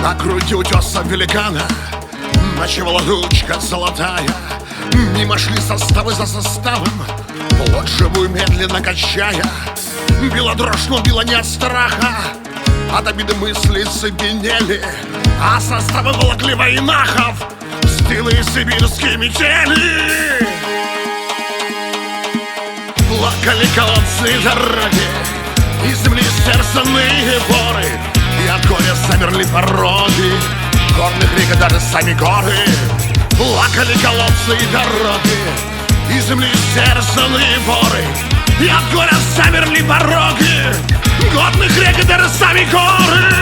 На груди утеса великана ночевала тучка золотая. Мимо шли составы за составом, плоть живую медленно качая. Била дрожь, но била не от страха, от обиды мысли цепенели, а составы волокли войнахов в стылые сибирские метели. Плакали колодцы и дороги, из земли стерзанные горы, и от горя замерли пороги горных рек и даже сами горы. Плакали колодцы и дороги, из земли стерзанные горы, и от горя замерли пороги горных рек и даже сами горы.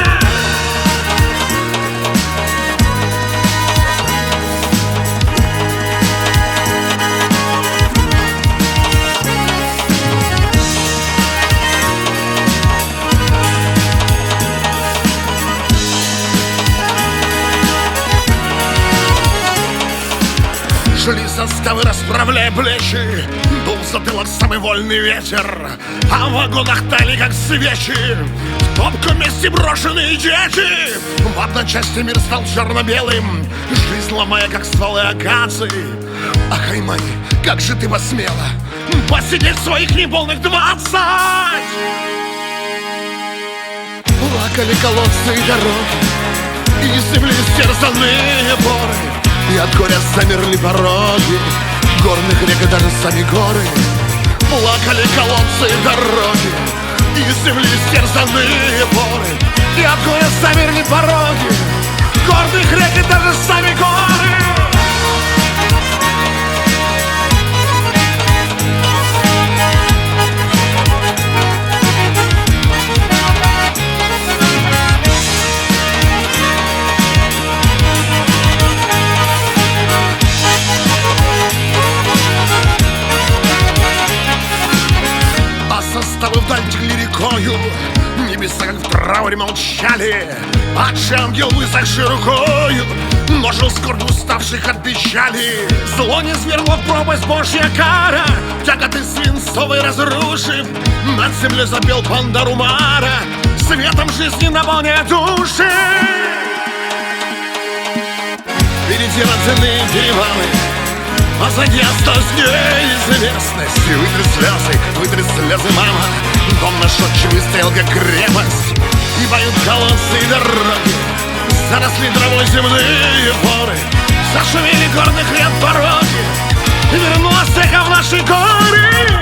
Шли составы, расправляя плечи, дул в затылок самый вольный ветер, а в вагонах тали, как свечи, в топком месте брошенные дети. В одночасье мир стал черно-белым, жизнь ломая, как стволы акации. Ах, Аймани, как же ты посмела посидеть в своих неполных 20! Плакали колодцы и дороги, и из земли стерзанные боры, и от горя замерли пороги горных рек и даже сами горы. Плакали колодцы и дороги, и из земли стерзанные поры, и от горя замерли пороги горных рек и даже сами горы. Составы вдаль текли рекою, небеса как в трауре молчали, а ангел высохший рукою множил скорбь уставших от печали. Зло не свергло в пропасть Божья кара, тяготы свинцовой разрушив, над землей запел Пандарумара, светом жизни наполняя души. Впереди родные перевалы, позади осталась неизвестность. Вытри слезы, мама, дом наш отчим стоял как крепость, и поют колодцы и дороги, заросли травой земные поры, зашумели горных рек пороги, и вернулась эхо в наши горы.